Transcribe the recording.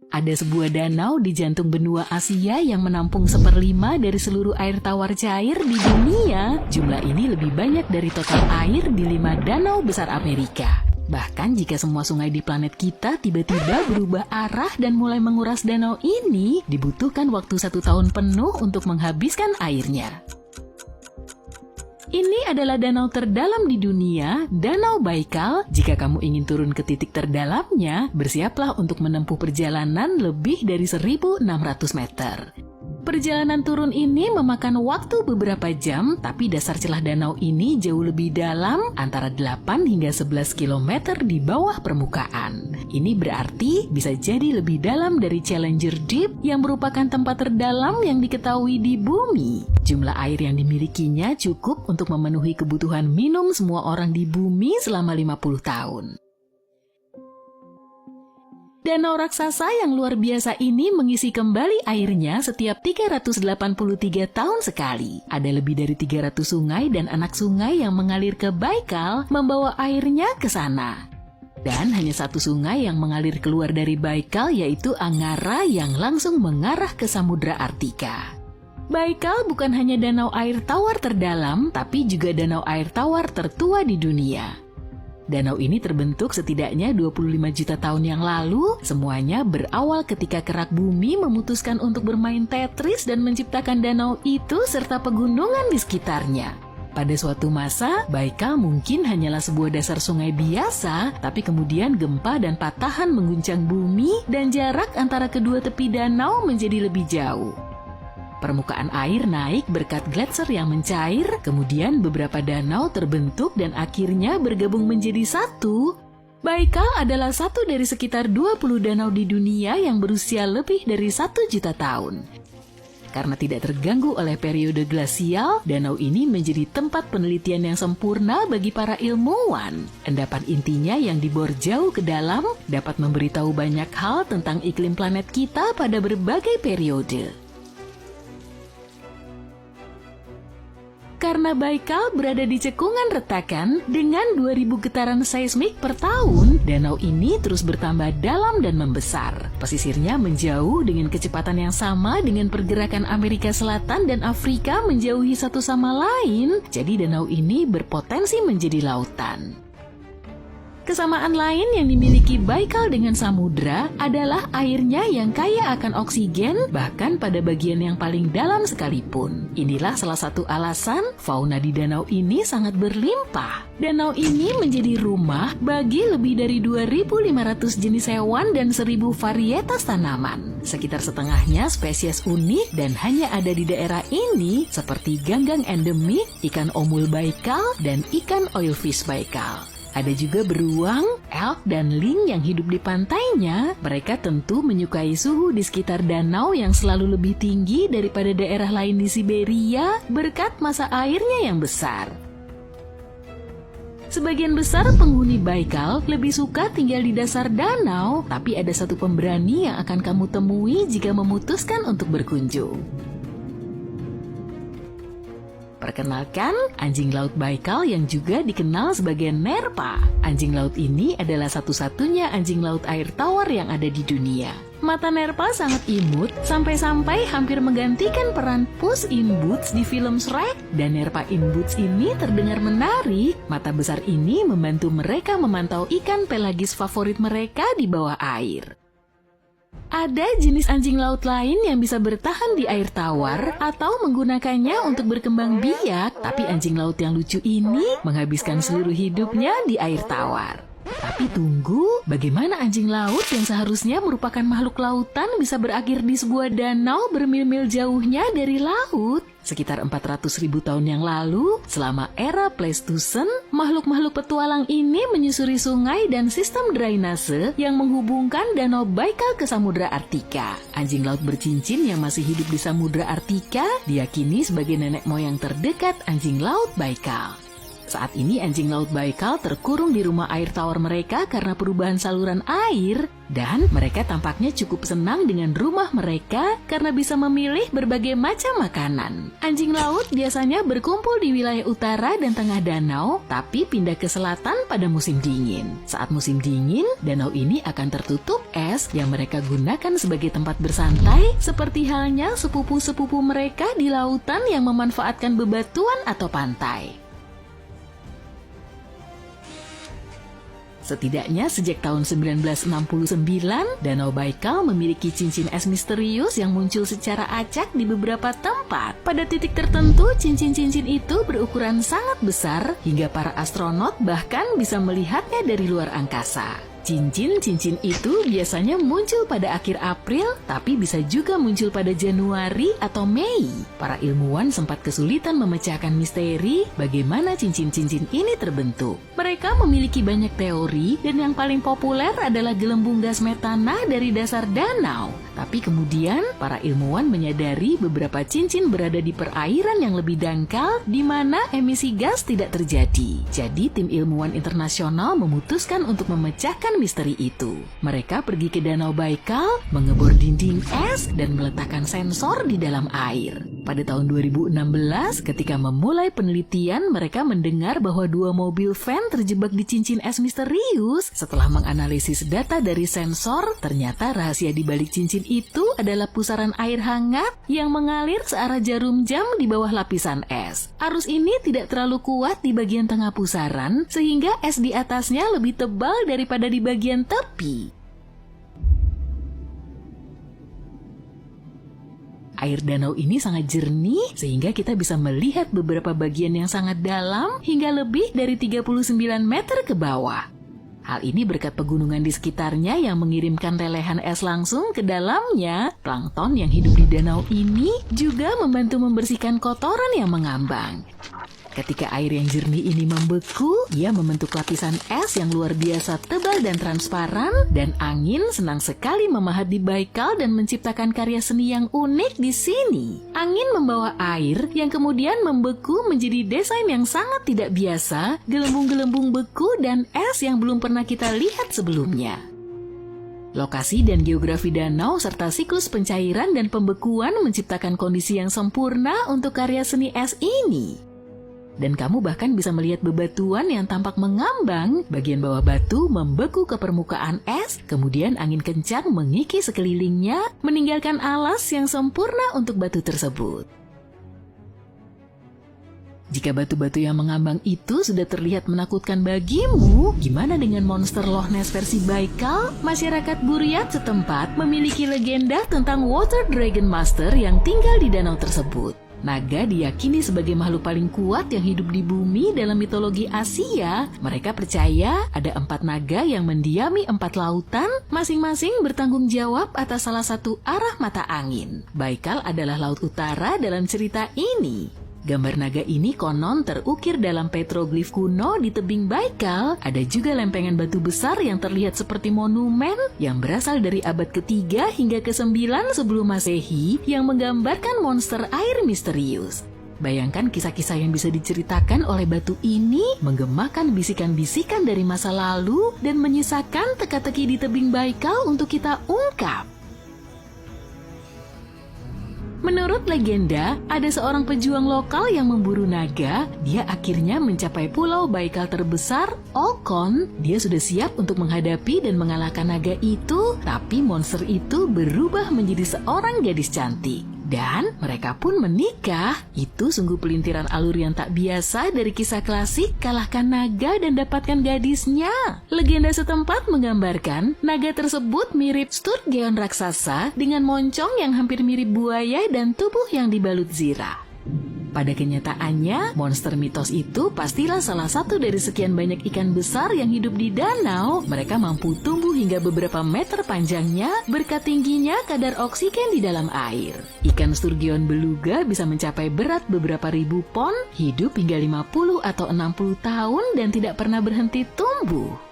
Ada sebuah danau di jantung benua Asia yang menampung 1/5 dari seluruh air tawar cair di dunia. Jumlah ini lebih banyak dari total air di 5 danau besar Amerika. Bahkan jika semua sungai di planet kita tiba-tiba berubah arah dan mulai menguras danau ini, dibutuhkan waktu 1 tahun penuh untuk menghabiskan airnya. Ini adalah danau terdalam di dunia, Danau Baikal. Jika kamu ingin turun ke titik terdalamnya, bersiaplah untuk menempuh perjalanan lebih dari 1.600 meter. Perjalanan turun ini memakan waktu beberapa jam, tapi dasar celah danau ini jauh lebih dalam, antara 8 hingga 11 km di bawah permukaan. Ini berarti bisa jadi lebih dalam dari Challenger Deep yang merupakan tempat terdalam yang diketahui di bumi. Jumlah air yang dimilikinya cukup untuk memenuhi kebutuhan minum semua orang di bumi selama 50 tahun. Danau raksasa yang luar biasa ini mengisi kembali airnya setiap 383 tahun sekali. Ada lebih dari 300 sungai dan anak sungai yang mengalir ke Baikal membawa airnya ke sana. Dan hanya satu sungai yang mengalir keluar dari Baikal, yaitu Angara yang langsung mengarah ke Samudra Arktika. Baikal bukan hanya danau air tawar terdalam, tapi juga danau air tawar tertua di dunia. Danau ini terbentuk setidaknya 25 juta tahun yang lalu. Semuanya berawal ketika kerak bumi memutuskan untuk bermain Tetris dan menciptakan danau itu serta pegunungan di sekitarnya. Pada suatu masa, Baikal mungkin hanyalah sebuah dasar sungai biasa, tapi kemudian gempa dan patahan mengguncang bumi dan jarak antara kedua tepi danau menjadi lebih jauh. Permukaan air naik berkat gletser yang mencair, kemudian beberapa danau terbentuk dan akhirnya bergabung menjadi satu. Baikal adalah satu dari sekitar 20 danau di dunia yang berusia lebih dari 1 juta tahun. Karena tidak terganggu oleh periode glasial, danau ini menjadi tempat penelitian yang sempurna bagi para ilmuwan. Endapan intinya yang dibor jauh ke dalam dapat memberitahu banyak hal tentang iklim planet kita pada berbagai periode. Karena Baikal berada di cekungan retakan dengan 2000 getaran seismik per tahun, danau ini terus bertambah dalam dan membesar. Pesisirnya menjauh dengan kecepatan yang sama dengan pergerakan Amerika Selatan dan Afrika menjauhi satu sama lain, jadi danau ini berpotensi menjadi lautan. Kesamaan lain yang dimiliki Baikal dengan samudra adalah airnya yang kaya akan oksigen, bahkan pada bagian yang paling dalam sekalipun. Inilah salah satu alasan fauna di danau ini sangat berlimpah. Danau ini menjadi rumah bagi lebih dari 2.500 jenis hewan dan 1.000 varietas tanaman. Sekitar setengahnya spesies unik dan hanya ada di daerah ini, seperti ganggang endemik, ikan omul Baikal, dan ikan oilfish Baikal. Ada juga beruang, elk, dan ling yang hidup di pantainya. Mereka tentu menyukai suhu di sekitar danau yang selalu lebih tinggi daripada daerah lain di Siberia berkat massa airnya yang besar. Sebagian besar penghuni Baikal lebih suka tinggal di dasar danau, tapi ada satu pemberani yang akan kamu temui jika memutuskan untuk berkunjung. Perkenalkan, anjing laut Baikal yang juga dikenal sebagai Nerpa. Anjing laut ini adalah satu-satunya anjing laut air tawar yang ada di dunia. Mata Nerpa sangat imut, sampai-sampai hampir menggantikan peran Puss in Boots di film Shrek. Dan Nerpa in Boots ini terdengar menarik. Mata besar ini membantu mereka memantau ikan pelagis favorit mereka di bawah air. Ada jenis anjing laut lain yang bisa bertahan di air tawar atau menggunakannya untuk berkembang biak, tapi anjing laut yang lucu ini menghabiskan seluruh hidupnya di air tawar. Tapi tunggu, bagaimana anjing laut yang seharusnya merupakan makhluk lautan bisa berakhir di sebuah danau bermil-mil jauhnya dari laut? Sekitar 400.000 tahun yang lalu, selama era Pleistosen, makhluk-makhluk petualang ini menyusuri sungai dan sistem drainase yang menghubungkan danau Baikal ke Samudra Arktika. Anjing laut bercincin yang masih hidup di Samudra Arktika diyakini sebagai nenek moyang terdekat anjing laut Baikal. Saat ini anjing laut Baikal terkurung di rumah air tawar mereka karena perubahan saluran air, dan mereka tampaknya cukup senang dengan rumah mereka karena bisa memilih berbagai macam makanan. Anjing laut biasanya berkumpul di wilayah utara dan tengah danau, tapi pindah ke selatan pada musim dingin. Saat musim dingin, danau ini akan tertutup es yang mereka gunakan sebagai tempat bersantai, seperti halnya sepupu-sepupu mereka di lautan yang memanfaatkan bebatuan atau pantai. Setidaknya sejak tahun 1969, Danau Baikal memiliki cincin es misterius yang muncul secara acak di beberapa tempat. Pada titik tertentu, cincin-cincin itu berukuran sangat besar hingga para astronot bahkan bisa melihatnya dari luar angkasa. Cincin-cincin itu biasanya muncul pada akhir April, tapi bisa juga muncul pada Januari atau Mei. Para ilmuwan sempat kesulitan memecahkan misteri bagaimana cincin-cincin ini terbentuk. Mereka memiliki banyak teori, dan yang paling populer adalah gelembung gas metana dari dasar danau. Tapi kemudian, para ilmuwan menyadari beberapa cincin berada di perairan yang lebih dangkal, di mana emisi gas tidak terjadi. Jadi, tim ilmuwan internasional memutuskan untuk memecahkan misteri itu. Mereka pergi ke Danau Baikal, mengebor dinding es, dan meletakkan sensor di dalam air. Pada tahun 2016, ketika memulai penelitian, mereka mendengar bahwa 2 mobil van terjebak di cincin es misterius. Setelah menganalisis data dari sensor, ternyata rahasia di balik cincin itu adalah pusaran air hangat yang mengalir searah jarum jam di bawah lapisan es. Arus ini tidak terlalu kuat di bagian tengah pusaran, sehingga es di atasnya lebih tebal daripada di bagian tepi. Air danau ini sangat jernih sehingga kita bisa melihat beberapa bagian yang sangat dalam hingga lebih dari 39 meter ke bawah. Hal ini berkat pegunungan di sekitarnya yang mengirimkan lelehan es langsung ke dalamnya. Plankton yang hidup di danau ini juga membantu membersihkan kotoran yang mengambang. Ketika air yang jernih ini membeku, ia membentuk lapisan es yang luar biasa tebal dan transparan, dan angin senang sekali memahat di Baikal dan menciptakan karya seni yang unik di sini. Angin membawa air yang kemudian membeku menjadi desain yang sangat tidak biasa, gelembung-gelembung beku dan es yang belum pernah kita lihat sebelumnya. Lokasi dan geografi danau serta siklus pencairan dan pembekuan menciptakan kondisi yang sempurna untuk karya seni es ini. Dan kamu bahkan bisa melihat bebatuan yang tampak mengambang, bagian bawah batu membeku ke permukaan es, kemudian angin kencang mengikis sekelilingnya, meninggalkan alas yang sempurna untuk batu tersebut. Jika batu-batu yang mengambang itu sudah terlihat menakutkan bagimu, gimana dengan monster Loch Ness versi Baikal? Masyarakat Buryat setempat memiliki legenda tentang Water Dragon Master yang tinggal di danau tersebut. Naga diyakini sebagai makhluk paling kuat yang hidup di bumi dalam mitologi Asia. Mereka percaya ada 4 naga yang mendiami 4 lautan, masing-masing bertanggung jawab atas salah satu arah mata angin. Baikal adalah laut utara dalam cerita ini. Gambar naga ini konon terukir dalam petroglif kuno di tebing Baikal. Ada juga lempengan batu besar yang terlihat seperti monumen yang berasal dari abad ke-3 hingga ke-9 sebelum Masehi yang menggambarkan monster air misterius. Bayangkan kisah-kisah yang bisa diceritakan oleh batu ini menggemakan bisikan-bisikan dari masa lalu dan menyisakan teka-teki di tebing Baikal untuk kita ungkap. Menurut legenda, ada seorang pejuang lokal yang memburu naga. Dia akhirnya mencapai pulau Baikal terbesar, Okon. Dia sudah siap untuk menghadapi dan mengalahkan naga itu, tapi monster itu berubah menjadi seorang gadis cantik. Dan mereka pun menikah. Itu sungguh pelintiran alur yang tak biasa dari kisah klasik, kalahkan naga dan dapatkan gadisnya. Legenda setempat menggambarkan naga tersebut mirip Sturgeon raksasa dengan moncong yang hampir mirip buaya dan tubuh yang dibalut zirah. Pada kenyataannya, monster mitos itu pastilah salah satu dari sekian banyak ikan besar yang hidup di danau. Mereka mampu tumbuh hingga beberapa meter panjangnya berkat tingginya kadar oksigen di dalam air. Ikan Sturgeon beluga bisa mencapai berat beberapa ribu pon, hidup hingga 50 atau 60 tahun dan tidak pernah berhenti tumbuh.